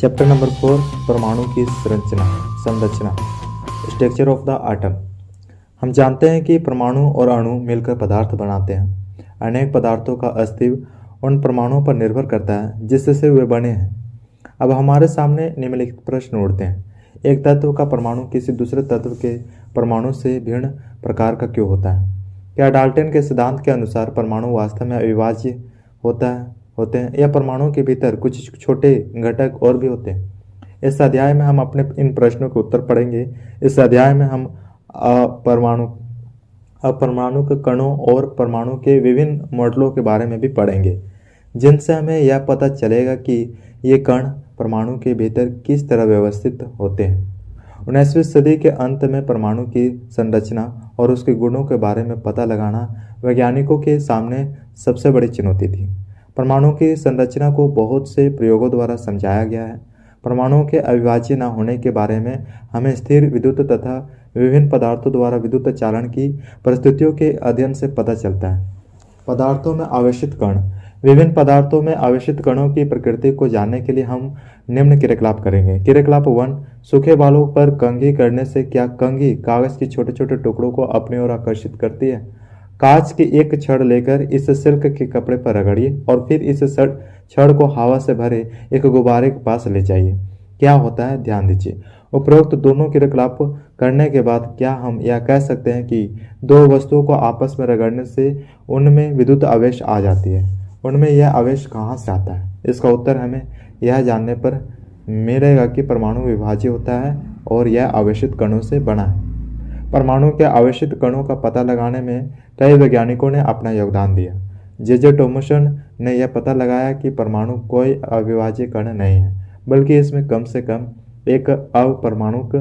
Chapter number 4 परमाणु की संरचना स्ट्रक्चर ऑफ द एटम। हम जानते हैं कि परमाणु और अणु मिलकर पदार्थ बनाते हैं। अनेक पदार्थों का अस्तित्व उन परमाणुओं पर निर्भर करता है जिससे वे बने हैं। अब हमारे सामने निम्नलिखित प्रश्न उठते हैं। एक तत्व का परमाणु किसी दूसरे तत्व के परमाणु से भिन्न प्रकार का क्यों होता है? क्या डाल्टन के सिद्धांत के अनुसार परमाणु वास्तव में अविभाज्य होते हैं या परमाणु के भीतर कुछ छोटे घटक और भी होते हैं? इस अध्याय में हम अपने इन प्रश्नों के उत्तर पढ़ेंगे। इस अध्याय में हम अपरमाणु के कणों और परमाणु के विभिन्न मॉडलों के बारे में भी पढ़ेंगे, जिनसे हमें यह पता चलेगा कि ये कण परमाणु के भीतर किस तरह व्यवस्थित होते हैं। 19वीं सदी के अंत में परमाणु की संरचना और उसके गुणों के बारे में पता लगाना वैज्ञानिकों के सामने सबसे बड़ी चुनौती थी। परमाणु की संरचना को बहुत से प्रयोगों द्वारा समझाया गया है। परमाणुओं के अविभाज्य न होने के बारे में हमें स्थिर विद्युत तथा विभिन्न पदार्थों द्वारा विद्युत चालन की परिस्थितियों के अध्ययन से पता चलता है। पदार्थों में आवेशित कण। विभिन्न पदार्थों में आवेशित कणों की प्रकृति को जानने के लिए हम निम्न क्रियाकलाप करेंगे। क्रियाकलाप 1, सूखे बालों पर कंघी करने से क्या कंघी कागज के छोटे छोटे टुकड़ों को अपनी ओर आकर्षित करती है? कांच की एक छड़ लेकर इस सिल्क के कपड़े पर रगड़िए और फिर इस छड़ को हवा से भरे एक गुब्बारे के पास ले जाइए। क्या होता है, ध्यान दीजिए। उपरोक्त दोनों क्रियाकलाप करने के बाद क्या हम यह कह सकते हैं कि दो वस्तुओं को आपस में रगड़ने से उनमें विद्युत आवेश आ जाती है? उनमें यह आवेश कहाँ से आता है? इसका उत्तर हमें यह जानने पर मिलेगा कि परमाणु विभाज्य होता है और यह आवेशित कणों से बना है। परमाणु के आवेशित कणों का पता लगाने में कई वैज्ञानिकों ने अपना योगदान दिया। जे थॉमसन ने यह पता लगाया कि परमाणु कोई अविभाज्य कण नहीं है, बल्कि इसमें कम से कम एक अपरमाणुक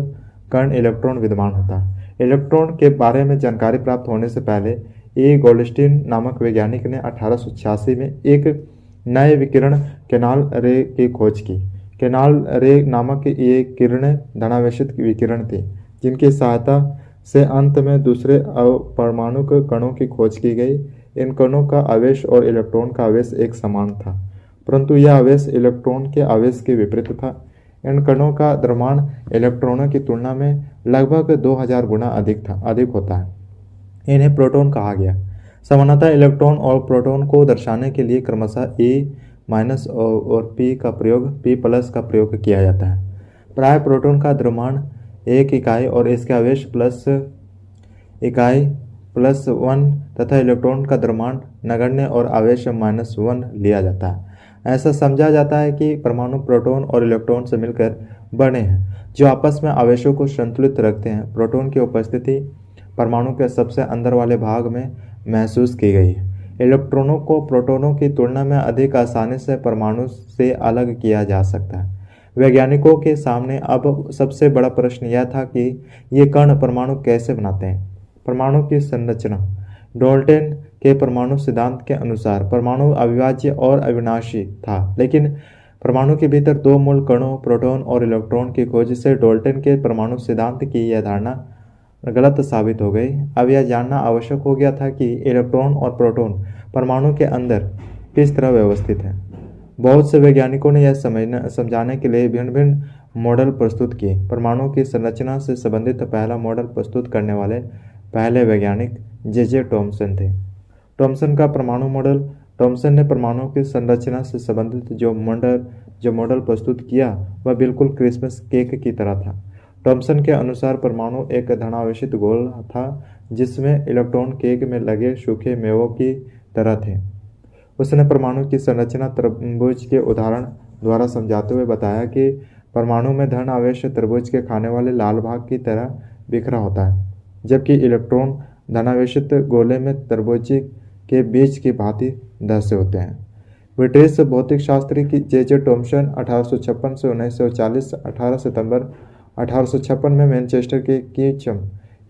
कण इलेक्ट्रॉन विद्यमान होता है। इलेक्ट्रॉन के बारे में जानकारी प्राप्त होने से पहले ए गोल्डस्टीन नामक वैज्ञानिक ने 1886 में एक नए विकिरण केनाल रे की खोज की। केनाल रे नामक ये किरणें धनावेशित विकिरण थी, जिनकी सहायता से अंत में दूसरे अपरमाणुक कणों की खोज की गई। इन कणों का आवेश और इलेक्ट्रॉन का आवेश एक समान था, परंतु यह आवेश इलेक्ट्रॉन के आवेश के विपरीत था। इन कणों का द्रव्यमान इलेक्ट्रॉनों की तुलना में लगभग 2000 गुना अधिक होता है। इन्हें प्रोटॉन कहा गया। सामान्यतः इलेक्ट्रॉन और प्रोटॉन को दर्शाने के लिए क्रमशः E- और P का प्रयोग किया जाता है। प्राय प्रोटॉन का द्रव्यमान 1 इकाई और इसके आवेश प्लस इकाई +1 तथा इलेक्ट्रॉन का द्रव्यमान नगण्य और आवेश -1 लिया जाता है। ऐसा समझा जाता है कि परमाणु प्रोटॉन और इलेक्ट्रॉन से मिलकर बने हैं, जो आपस में आवेशों को संतुलित रखते हैं। प्रोटॉन की उपस्थिति परमाणु के सबसे अंदर वाले भाग में महसूस की गई है। इलेक्ट्रॉनों को प्रोटॉनों की तुलना में अधिक आसानी से परमाणु से अलग किया जा सकता है। वैज्ञानिकों के सामने अब सबसे बड़ा प्रश्न यह था कि ये कण परमाणु कैसे बनाते हैं। परमाणु की संरचना। डाल्टन के परमाणु सिद्धांत के अनुसार परमाणु अविभाज्य और अविनाशी था, लेकिन परमाणु के भीतर दो मूल कणों प्रोटॉन और इलेक्ट्रॉन की खोज से डाल्टन के परमाणु सिद्धांत की यह धारणा गलत साबित हो गई। अब यह जानना आवश्यक हो गया था कि इलेक्ट्रॉन और प्रोटॉन परमाणु के अंदर किस तरह व्यवस्थित हैं। बहुत से वैज्ञानिकों ने यह समझाने के लिए भिन्न भिन्न मॉडल प्रस्तुत किए। परमाणु की संरचना से संबंधित पहला मॉडल प्रस्तुत करने वाले पहले वैज्ञानिक जे थॉमसन थे। थॉमसन का परमाणु मॉडल। थॉमसन ने परमाणु की संरचना से संबंधित जो मॉडल प्रस्तुत किया वह बिल्कुल क्रिसमस केक की तरह था। थॉमसन के अनुसार परमाणु एक धनावेशित गोल था, जिसमें इलेक्ट्रॉन केक में लगे सूखे मेवों की तरह थे। उसने परमाणु की संरचना तरबूज के उदाहरण द्वारा समझाते हुए बताया कि परमाणु में धन आवेश तरबूज के खाने वाले लाल भाग की तरह बिखरा होता है, जबकि इलेक्ट्रॉन धनावेशित गोले में तरबूज के बीज की भांति धंसे होते हैं। ब्रिटिश भौतिक शास्त्री जे थॉमसन 1856 से 1940 18 सितंबर 1856 में मैनचेस्टर के कीचम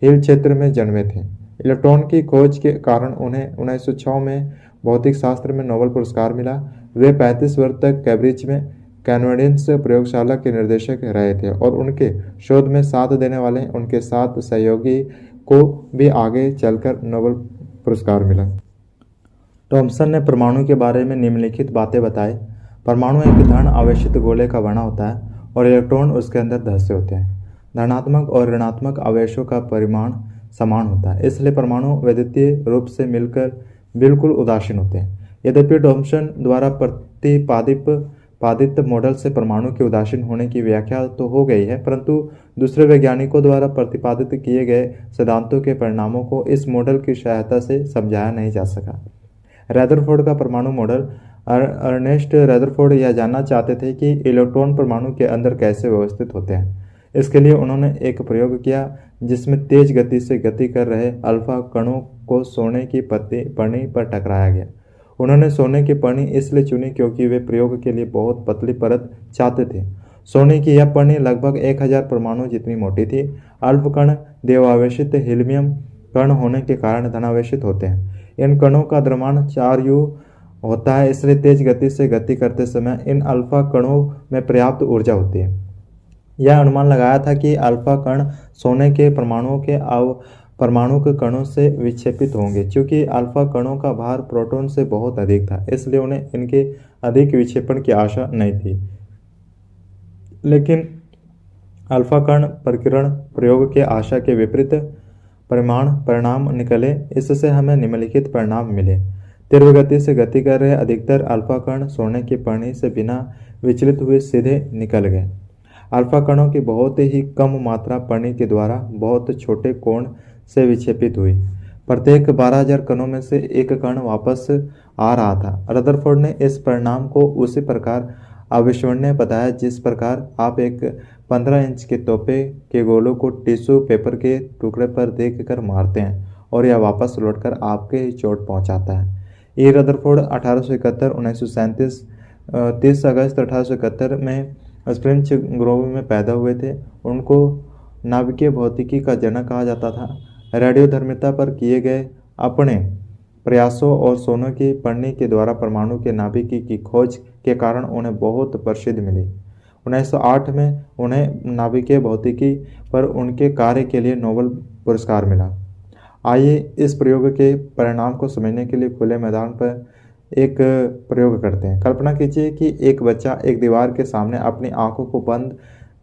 हिल क्षेत्र में जन्मे थे। इलेक्ट्रॉन की खोज के कारण उन्हें 1906 में भौतिक शास्त्र में नोबेल पुरस्कार मिला। वे 35 वर्ष तक कैम्ब्रिज में कैनवेडियंस प्रयोगशाला के निर्देशक रहे थे और उनके शोध में साथ देने वाले उनके साथ सहयोगी को भी आगे चलकर नोबेल पुरस्कार मिला। थॉमसन ने परमाणु के बारे में निम्नलिखित बातें बताई। परमाणु एक धन आवेशित गोले का बना होता है और इलेक्ट्रॉन उसके अंदर धंसे होते हैं। धनात्मक और ऋणात्मक आवेशों का परिमाण समान होता है, इसलिए परमाणु वैद्युतीय रूप से मिलकर बिल्कुल उदासीन होते हैं। यद्यपि थॉम्सन द्वारा प्रतिपादित मॉडल से परमाणु के उदासीन होने की व्याख्या तो हो गई है, परंतु दूसरे वैज्ञानिकों द्वारा प्रतिपादित किए गए सिद्धांतों के परिणामों को इस मॉडल की सहायता से समझाया नहीं जा सका। रदरफोर्ड का परमाणु मॉडल। अर्नेस्ट रदरफोर्ड यह जानना चाहते थे कि इलेक्ट्रॉन परमाणु के अंदर कैसे व्यवस्थित होते हैं। इसके लिए उन्होंने एक प्रयोग किया जिसमें तेज गति से गति कर रहे अल्फा कणों को सोने की पन्नी पर टकराया गया। उन्होंने सोने की पन्नी इसलिए चुनी क्योंकि वे प्रयोग के लिए बहुत पतली परत चाहते थे। सोने की यह पन्नी लगभग 1000 परमाणु जितनी मोटी थी। अल्फ कण देवावेशित हीलियम कण होने के कारण धनावेशित होते हैं। इन कणों का द्रव्यमान 4U होता है, इसलिए तेज गति से गति करते समय इन अल्फा कणों में पर्याप्त ऊर्जा होती है। यह अनुमान लगाया था कि अल्फा कण सोने के परमाणु के कणों से विक्षेपित होंगे। चूंकि अल्फा कणों का भार प्रोटॉन से बहुत अधिक था, इसलिए उन्हें इनके अधिक विक्षेपण की आशा नहीं थी। लेकिन अल्फा कण प्रकीर्णन प्रयोग के आशा के विपरीत परिणाम निकले। इससे हमें निम्नलिखित परिणाम मिले। तीव्र गति से गति कर रहे अधिकतर अल्फा कण सोने की पन्नी से बिना विचलित हुए सीधे निकल गए। अल्फा कणों की बहुत ही कम मात्रा पन्नी के द्वारा बहुत छोटे कोण से विक्षेपित हुई। प्रत्येक 12000 कणों में से एक कण वापस आ रहा था। रदरफोर्ड ने इस परिणाम को उसी प्रकार अविश्वसनीय बताया जिस प्रकार आप एक 15 इंच के तोपे के गोलों को टिश्यू पेपर के टुकड़े पर देख कर मारते हैं और यह वापस लौटकर आपके ही चोट पहुंचाता है। ई रदरफोर्ड 1871-1937 30 अगस्त 1871 में स्प्रिंच ग्रोव में पैदा हुए थे। उनको नाभिकीय भौतिकी का जनक कहा जाता था। रेडियोधर्मिता पर किए गए अपने प्रयासों और सोने की पन्नी के द्वारा परमाणु के नाभिकी की खोज के कारण उन्हें बहुत प्रसिद्धि मिली। 1908 में उन्हें नाभिकीय भौतिकी पर उनके कार्य के लिए नोबेल पुरस्कार मिला। आइए इस प्रयोग के परिणाम को समझने के लिए खुले मैदान पर एक प्रयोग करते हैं। कल्पना कीजिए कि एक बच्चा एक दीवार के सामने अपनी आंखों को बंद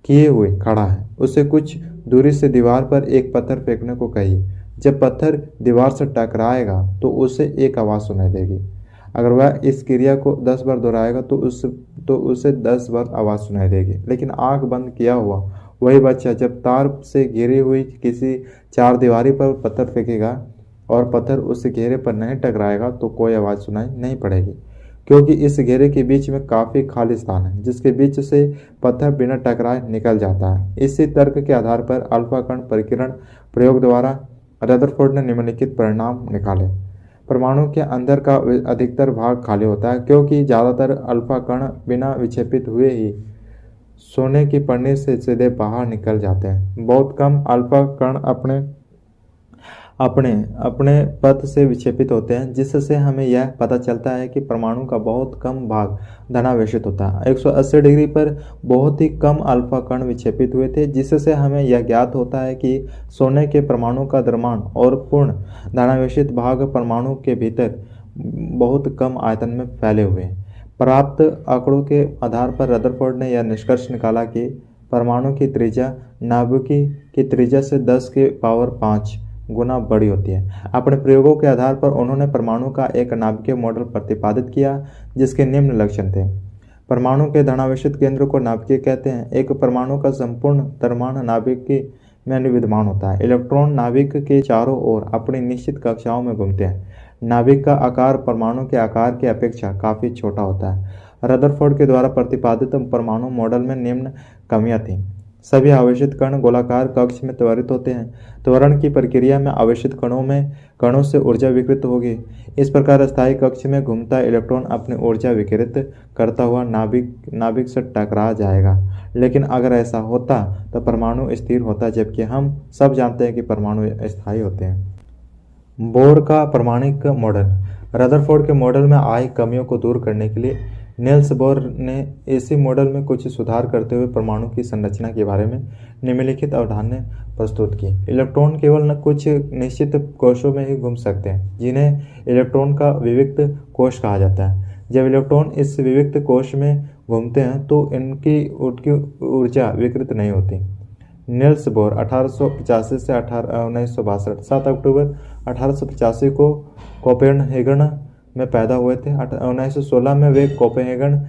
किए हुए खड़ा है। उसे कुछ दूरी से दीवार पर एक पत्थर फेंकने को कहिए। जब पत्थर दीवार से टकराएगा तो उसे एक आवाज़ सुनाई देगी। अगर वह इस क्रिया को 10 बार दोहराएगा तो उसे 10 बार आवाज़ सुनाई देगी। लेकिन आंख बंद किया हुआ वही बच्चा जब तार से घिरी हुई किसी चार दीवारी पर पत्थर फेंकेगा और पत्थर उस घेरे पर नहीं टकराएगा तो कोई आवाज़ सुनाई नहीं पड़ेगी, क्योंकि इस घेरे के बीच में काफ़ी खाली स्थान है जिसके बीच से पत्थर बिना टकराए निकल जाता है। इसी तर्क के आधार पर अल्फा कण प्रकीर्णन प्रयोग द्वारा रदरफोर्ड ने निम्नलिखित परिणाम निकाले। परमाणु के अंदर का अधिकतर भाग खाली होता है क्योंकि ज़्यादातर अल्फा कण बिना विक्षेपित हुए ही सोने की पन्नी से सीधे बाहर निकल जाते हैं। बहुत कम अल्फा कण अपने पथ से विक्षेपित होते हैं, जिससे हमें यह पता चलता है कि परमाणु का बहुत कम भाग धनावेशित होता है। 180 डिग्री पर बहुत ही कम अल्फा कण विक्षेपित हुए थे, जिससे हमें यह ज्ञात होता है कि सोने के परमाणु का द्रव्यमान और पूर्ण धनावेशित भाग परमाणु के भीतर बहुत कम आयतन में फैले हुए हैं। प्राप्त आंकड़ों के आधार पर रदरफोर्ड ने यह निष्कर्ष निकाला कि परमाणु की त्रिज्या नाभिकी की त्रिज्या से 10⁵ गुना बड़ी होती है। अपने प्रयोगों के आधार पर उन्होंने परमाणु का एक नाभिकीय मॉडल प्रतिपादित किया जिसके निम्न लक्षण थे। परमाणु के धनावेशित केंद्र को नाभिकीय कहते हैं। एक परमाणु का संपूर्ण द्रव्यमान नाभिकी में विद्यमान होता है। इलेक्ट्रॉन नाभिक के चारों ओर अपनी निश्चित कक्षाओं में घूमते हैं। नाभिक का आकार परमाणु के आकार की अपेक्षा काफ़ी छोटा होता है। रदरफोर्ड के द्वारा प्रतिपादित परमाणु मॉडल में निम्न कमियां थीं। सभी आवेशित कण गोलाकार कक्ष में त्वरित होते हैं। त्वरण की प्रक्रिया में आवेशित कणों से ऊर्जा विकृत होगी। इस प्रकार स्थायी कक्ष में घूमता इलेक्ट्रॉन अपनी ऊर्जा विकिरित करता हुआ नाभिक से टकरा जाएगा। लेकिन अगर ऐसा होता तो परमाणु स्थिर होता, जबकि हम सब जानते हैं कि परमाणु स्थायी होते हैं। बोर का प्रामाणिक मॉडल। रदरफोर्ड के मॉडल में आई कमियों को दूर करने के लिए नील्स बोर ने इसी मॉडल में कुछ सुधार करते हुए परमाणु की संरचना के बारे में निम्नलिखित अवधारणाएं प्रस्तुत की। इलेक्ट्रॉन केवल कुछ निश्चित कोशों में ही घूम सकते हैं, जिन्हें इलेक्ट्रॉन का विविक्त कोश कहा जाता है। जब इलेक्ट्रॉन इस विविक्त कोश में घूमते हैं तो उनकी ऊर्जा विकृत नहीं होती। नील्स बोर 1885 से 1962, 7 अक्टूबर 1885 को कोपेनहेगन में पैदा हुए थे। 1916 में वे कोपेनहेगन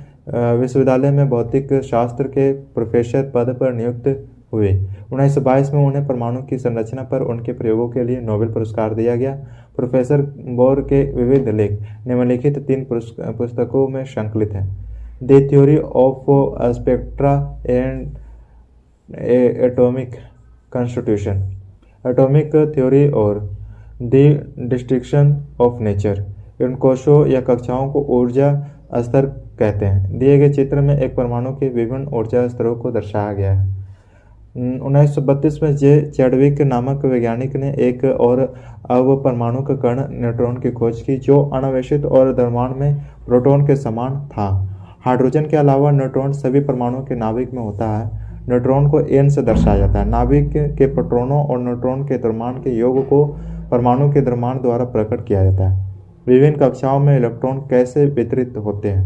विश्वविद्यालय में भौतिक शास्त्र के प्रोफेसर पद पर नियुक्त हुए। 1922 में उन्हें परमाणु की संरचना पर उनके प्रयोगों के लिए नोबेल पुरस्कार दिया गया। प्रोफेसर बोर के विविध लेख निम्नलिखित 3 पुस्तकों में संकलित हैं: the theory of spectra and atomic constitution, atomic theory और द डिस्ट्रिक्शन ऑफ नेचर। इन कोशों या कक्षाओं को ऊर्जा स्तर कहते हैं। दिए गए चित्र में एक परमाणु के विभिन्न ऊर्जा स्तरों को दर्शाया गया है। 1932 में जे चैडविक नामक वैज्ञानिक ने एक और अवपरमाणु का कण न्यूट्रॉन की खोज की जो अनावेशित और द्रव्यमान में प्रोटॉन के समान था। हाइड्रोजन के अलावा न्यूट्रॉन सभी परमाणुओं के नाभिक में होता है। न्यूट्रॉन को n से दर्शाया जाता है। नाभिक के प्रोटॉनों और न्यूट्रॉन के द्रव्यमान के योग को परमाणु के द्रव्यमान द्वारा प्रकट किया जाता है। विभिन्न कक्षाओं में इलेक्ट्रॉन कैसे वितरित होते हैं?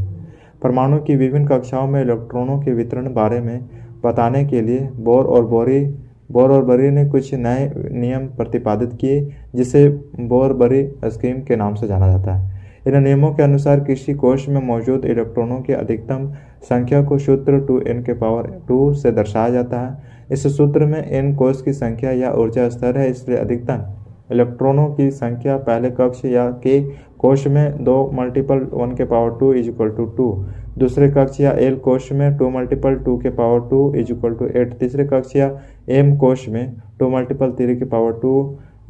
परमाणु की विभिन्न कक्षाओं में इलेक्ट्रॉनों के वितरण बारे में बताने के लिए बोर और बरी ने कुछ नए नियम प्रतिपादित किए जिसे बोर-बरी स्कीम के नाम से जाना जाता है। इन नियमों के अनुसार किसी कोश में मौजूद इलेक्ट्रॉनों की अधिकतम संख्या को सूत्र 2n⁻² से दर्शाया जाता है। इस सूत्र में n कोश की संख्या या ऊर्जा स्तर है, इसलिए अधिकतम इलेक्ट्रॉनों की संख्या पहले कक्ष या के कोश में 2 × 1⁻² = 2, दूसरे कक्ष या L कोश में 2 × 2⁻² = 8, तीसरे कक्ष या M कोश में 2 × 3⁻²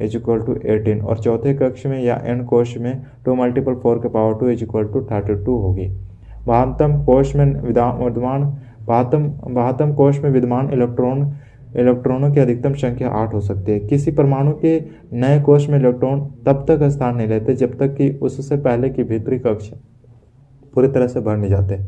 = 18 और चौथे कक्ष में या N कोश में 2 × 4⁻² = 32 होगी। बहत्तम कोश में विद्यमान इलेक्ट्रॉनों की अधिकतम संख्या 8 हो सकती है। किसी परमाणु के नए कोश में इलेक्ट्रॉन तब तक स्थान नहीं लेते जब तक कि उससे पहले की भीतरी कक्ष पूरी तरह से भर नहीं जाते।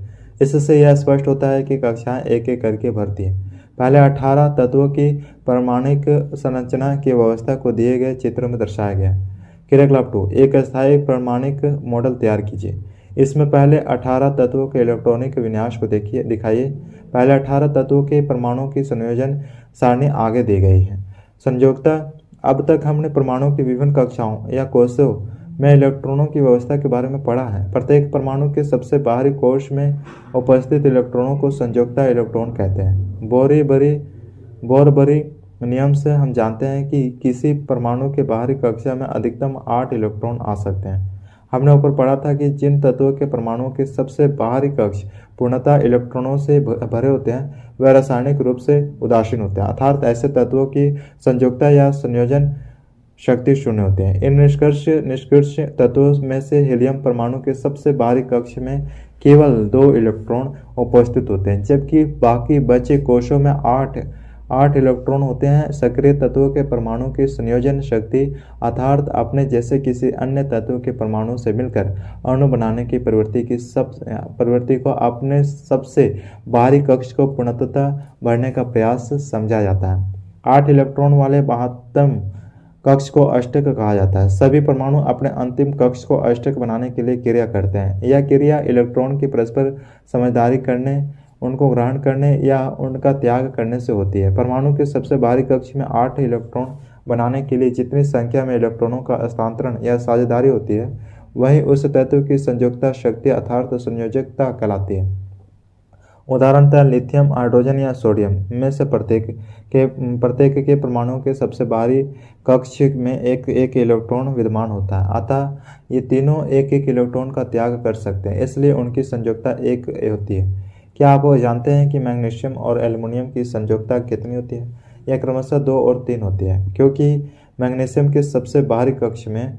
इससे यह स्पष्ट होता है कि कक्षाएं एक एक करके भरती हैं। पहले 18 तत्वों की परमाणुक संरचना की व्यवस्था को दिए गए चित्र में दर्शाया गया है। क्रियाकलाप 2, एक अस्थायी परमाणुक मॉडल तैयार कीजिए। इसमें पहले 18 तत्वों के इलेक्ट्रॉनिक विन्यास को दिखाइए। पहले 18 तत्वों के परमाणुओं की संयोजन सारणी आगे दी गई है। संयोजकता। अब तक हमने परमाणु की विभिन्न कक्षाओं या कोशों में इलेक्ट्रॉनों की व्यवस्था के बारे में पढ़ा है। प्रत्येक परमाणु के सबसे बाहरी कोश में उपस्थित इलेक्ट्रॉनों को संयोजकता इलेक्ट्रॉन कहते हैं। बोर-बरी नियम से हम जानते हैं कि किसी परमाणु के बाहरी कक्षा में अधिकतम 8 इलेक्ट्रॉन आ सकते हैं। हमने ऊपर पढ़ा था कि जिन तत्वों के परमाणुओं के सबसे बाहरी कक्ष पूर्णतः इलेक्ट्रॉनों से भरे होते हैं वे रासायनिक रूप से उदासीन होते हैं, अर्थात ऐसे तत्वों की संयोजकता या संयोजन शक्ति शून्य होती है। इन निष्क्रिय तत्वों में से हीलियम परमाणु के सबसे बाहरी कक्ष में केवल 2 इलेक्ट्रॉन उपस्थित होते हैं, जबकि बाकी बचे कोशों में 8 इलेक्ट्रॉन होते हैं। सक्रिय तत्वों के परमाणु की संयोजन शक्ति अर्थात अपने जैसे किसी अन्य तत्व के परमाणु से मिलकर अणु बनाने की प्रवृत्ति को अपने सबसे बाहरी कक्ष को पूर्णतः भरने का प्रयास समझा जाता है। 8 इलेक्ट्रॉन वाले महत्तम कक्ष को अष्टक कहा जाता है। सभी परमाणु अपने अंतिम कक्ष को अष्टक बनाने के लिए क्रिया करते हैं। यह क्रिया इलेक्ट्रॉन की परस्पर समझदारी करने, उनको ग्रहण करने या उनका त्याग करने से होती है। परमाणु के सबसे बाहरी कक्ष में 8 इलेक्ट्रॉन बनाने के लिए जितनी संख्या में इलेक्ट्रॉनों का हस्तांतरण या साझेदारी होती है वही उस तत्व की संयोजकता शक्ति अर्थात संयोजकता कहलाती है। उदाहरणतः लिथियम, हाइड्रोजन या सोडियम में से प्रत्येक के परमाणु के सबसे बाहरी कक्ष में एक इलेक्ट्रॉन विद्यमान होता है, अतः ये तीनों एक इलेक्ट्रॉन का त्याग कर सकते हैं, इसलिए उनकी संयोजकता 1 होती है। क्या आप जानते हैं कि मैग्नीशियम और एल्युमिनियम की संयोजकता कितनी होती है? यह क्रमशः 2 और 3 होती है, क्योंकि मैग्नीशियम के सबसे बाहरी कक्ष में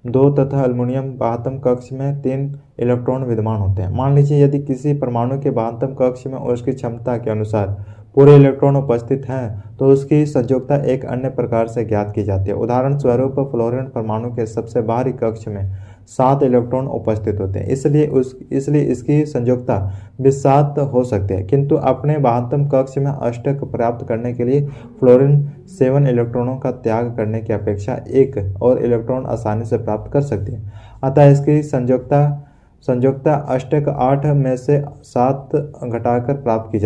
2 तथा एल्युमिनियम बाह्यतम कक्ष में 3 इलेक्ट्रॉन विद्यमान होते हैं। मान लीजिए यदि किसी परमाणु के बाह्यतम कक्ष में उसकी क्षमता के अनुसार पूरे इलेक्ट्रॉन उपस्थित हैं तो उसकी संयोजकता एक अन्य प्रकार से ज्ञात की जाती है। उदाहरण स्वरूप फ्लोरीन परमाणु के सबसे बाहरी कक्ष में 7 इलेक्ट्रॉन उपस्थित होते हैं, इसलिए इसकी संयोजकता भी 7 हो सकती है, किंतु अपने बाह्यतम कक्ष में अष्टक प्राप्त करने के लिए फ्लोरीन 7 इलेक्ट्रॉनों का त्याग करने की अपेक्षा 1 और इलेक्ट्रॉन आसानी से प्राप्त कर सकती है, अतः इसकी संयोजकता संयोजकता अष्टक 8 में से 7 घटाकर प्राप्त की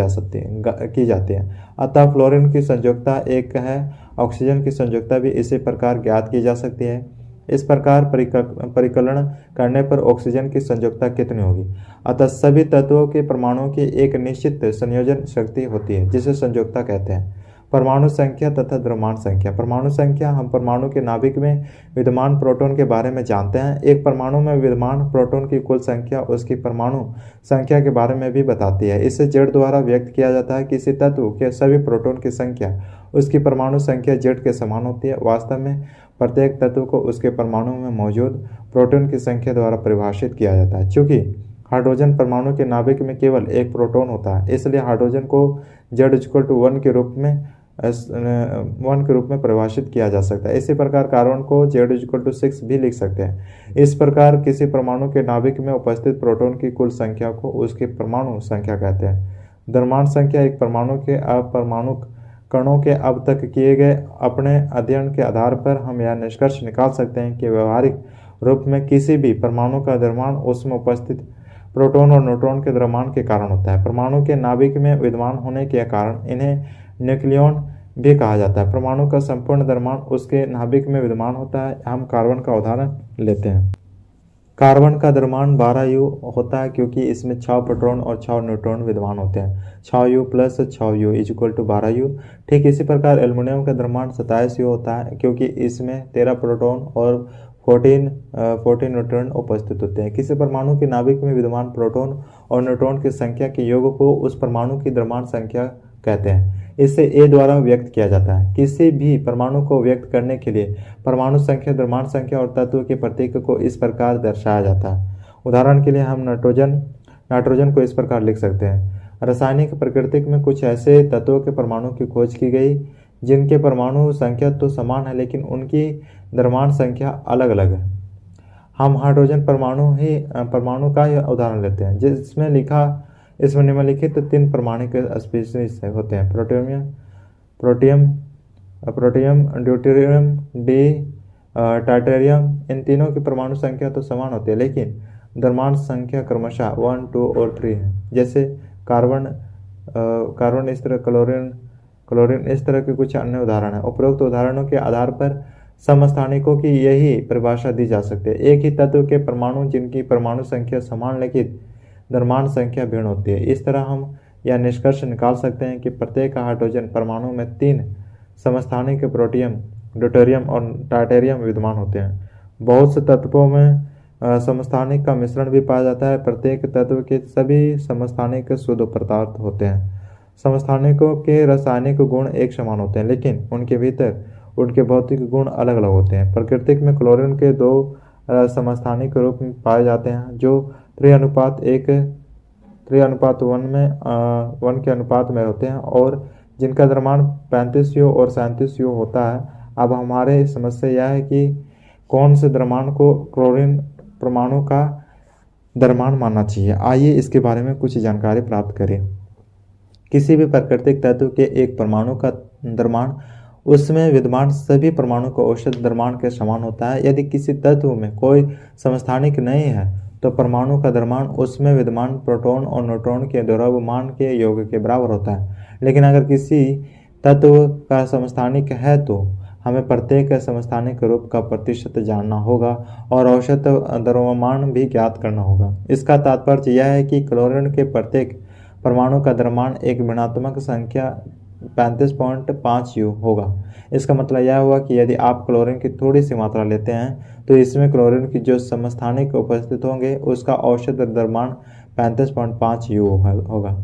जाती है। अतः फ्लोरीन की संयोजकता 1 है। ऑक्सीजन की संयोजकता भी इसी प्रकार ज्ञात की जा सकती है। इस प्रकार परिकलन करने पर ऑक्सीजन की संयोजकता कितनी होगी? अतः सभी तत्वों के परमाणुओं की एक निश्चित संयोजन शक्ति होती है जिसे संयोजकता कहते हैं। परमाणु संख्या तथा द्रव्यमान संख्या। परमाणु संख्या हम परमाणु के नाभिक में विद्यमान प्रोटॉन के बारे में जानते हैं। एक परमाणु में विद्यमान प्रोटॉन की कुल संख्या उसकी परमाणु संख्या के बारे में भी बताती है। इसे Z द्वारा व्यक्त किया जाता है। किसी तत्व के सभी प्रोटॉन की संख्या उसकी परमाणु संख्या Z के समान होती है। वास्तव में प्रत्येक तत्व को उसके परमाणु में मौजूद प्रोटॉन की संख्या द्वारा परिभाषित किया जाता है। चूंकि हाइड्रोजन परमाणु के नाभिक में केवल एक प्रोटॉन होता है, इसलिए हाइड्रोजन को Z=1 के रूप में परिभाषित किया जा सकता है। इसी प्रकार कार्बन को Z=6 भी लिख सकते हैं। इस प्रकार किसी परमाणु के नाभिक में उपस्थित प्रोटॉन की कुल संख्या को उसकी परमाणु संख्या कहते हैं। द्रव्यमान संख्या। एक परमाणु के अपरमाणु कणों के अब तक किए गए अपने अध्ययन के आधार पर हम यह निष्कर्ष निकाल सकते हैं कि व्यवहारिक रूप में किसी भी परमाणु का द्रव्यमान उसमें उपस्थित प्रोटॉन और न्यूट्रॉन के द्रव्यमान के कारण होता है। परमाणु के नाभिक में विद्यमान होने के कारण इन्हें न्यूक्लियॉन भी कहा जाता है। परमाणु का संपूर्ण द्रव्यमान उसके नाभिक में विद्यमान होता है। हम कार्बन का उदाहरण लेते हैं। कार्बन का द्रव्यमान 12U होता है क्योंकि इसमें 6 प्रोटॉन और 6 न्यूट्रॉन विद्यमान होते हैं। 6U + 6U = 12U। ठीक इसी प्रकार एल्युमिनियम का द्रव्यमान 27U होता है क्योंकि इसमें 13 प्रोटॉन और 14 न्यूट्रॉन उपस्थित होते हैं। किसी परमाणु के नाभिक में विद्यमान प्रोटॉन और न्यूट्रॉन की संख्या के योग को उस परमाणु की द्रव्यमान संख्या कहते हैं। इसे A द्वारा व्यक्त किया जाता है। किसी भी परमाणु को व्यक्त करने के लिए परमाणु संख्या, द्रव्यमान संख्या और तत्व के प्रतीक को इस प्रकार दर्शाया जाता है। उदाहरण के लिए हम नाइट्रोजन को इस प्रकार लिख सकते हैं। रासायनिक प्रकृति में कुछ ऐसे तत्वों के परमाणु की खोज की गई जिनके परमाणु संख्या तो समान है लेकिन उनकी द्रव्यमान संख्या अलग अलग है। हम हाइड्रोजन परमाणु का ही उदाहरण लेते हैं जिसमें इसमें निम्नलिखित 3 परमाणु के स्पीशीज होते हैं: प्रोटियम, ड्यूटेरियम, टाइटेरियम। इन तीनों की परमाणु संख्या तो समान होती है लेकिन द्रव्यमान संख्या क्रमशः 1, 2 और 3 है। जैसे कार्बन इस तरह, क्लोरीन इस तरह के कुछ अन्य उदाहरण हैं। उपरोक्त उदाहरणों के आधार पर समस्थानिकों की यही परिभाषा दी जा सकती है। एक ही तत्व के परमाणु जिनकी परमाणु संख्या समान लेकिन द्रव्यमान संख्या भिन्न होती है। इस तरह हम यह निष्कर्ष निकाल सकते हैं कि प्रत्येक हाइड्रोजन परमाणु में 3 समस्थानिक प्रोटियम, ड्यूटेरियम और टाइटेरियम विद्यमान होते हैं। बहुत से तत्वों में समस्थानिक का मिश्रण भी पाया जाता है। प्रत्येक तत्व के सभी समस्थानिक शुद्ध पदार्थ होते हैं। समस्थानिकों के रासायनिक गुण एक समान होते हैं लेकिन उनके भीतर उनके भौतिक गुण अलग अलग होते हैं। प्रकृति में क्लोरीन के 2 समस्थानिक रूप में पाए जाते हैं जो 3:1 के अनुपात में होते हैं और जिनका द्रव्यमान 35U और 37U होता है। अब हमारे समस्या यह है कि कौन से द्रव्यमान को क्लोरीन परमाणु का द्रव्यमान मानना चाहिए। आइए इसके बारे में कुछ जानकारी प्राप्त करें। किसी भी प्राकृतिक तत्व के एक परमाणु का द्रव्यमान उसमें विद्यमान सभी परमाणु का औसत द्रव्यमान के समान होता है। यदि किसी तत्व में कोई समस्थानिक नहीं है तो परमाणु का द्रव्यमान उसमें विद्यमान प्रोटॉन और न्यूट्रॉन के द्रव्यमान के योग के बराबर होता है। लेकिन अगर किसी तत्व का समस्थानिक है तो हमें प्रत्येक समस्थानिक रूप का प्रतिशत जानना होगा और औसत द्रव्यमान भी ज्ञात करना होगा। इसका तात्पर्य यह है कि क्लोरीन के प्रत्येक परमाणु का द्रव्यमान एक ऋणात्मक संख्या 35.5U होगा। इसका मतलब यह हुआ कि यदि आप क्लोरीन की थोड़ी सी मात्रा लेते हैं तो इसमें क्लोरीन की जो समस्थानिक उपस्थित होंगे उसका औसत द्रव्यमान 35.5U होगा।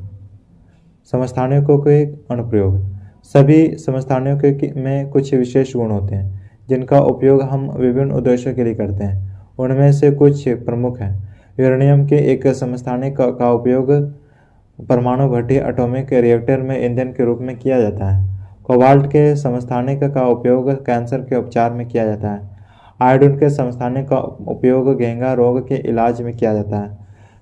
समस्थानिकों के अनुप्रयोग। सभी समस्थानिकों में कुछ विशेष गुण होते हैं जिनका उपयोग हम विभिन्न उद्देश्यों के लिए करते हैं। उनमें से कुछ प्रमुख हैं। यूरेनियम के एक समस्थानिक का उपयोग परमाणु भट्टी एटॉमिक रिएक्टर में ईंधन के रूप में किया जाता है। कोबाल्ट के समस्थानिक का उपयोग कैंसर के उपचार में किया जाता है। आयोडीन के समस्थानिक का उपयोग घेंघा रोग के इलाज में किया जाता है।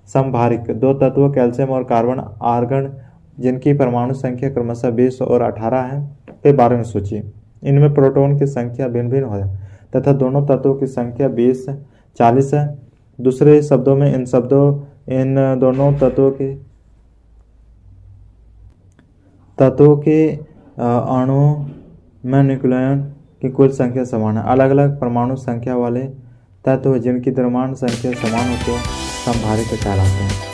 समभारिक 2 तत्व कैल्शियम और कार्बन आर्गन जिनकी परमाणु संख्या क्रमशः 20 और 18 है के बारे में सोचिए। इनमें प्रोटॉन की संख्या भिन्न भिन्न है तथा दोनों तत्वों की संख्या 20, 40 है। दूसरे शब्दों में इन दोनों तत्वों के अणुओं में न्यूक्लियन की कुल संख्या समान है। अलग अलग परमाणु संख्या वाले तत्व जिनकी द्रव्यमान संख्या समान होती है समभारित कहलाते हैं।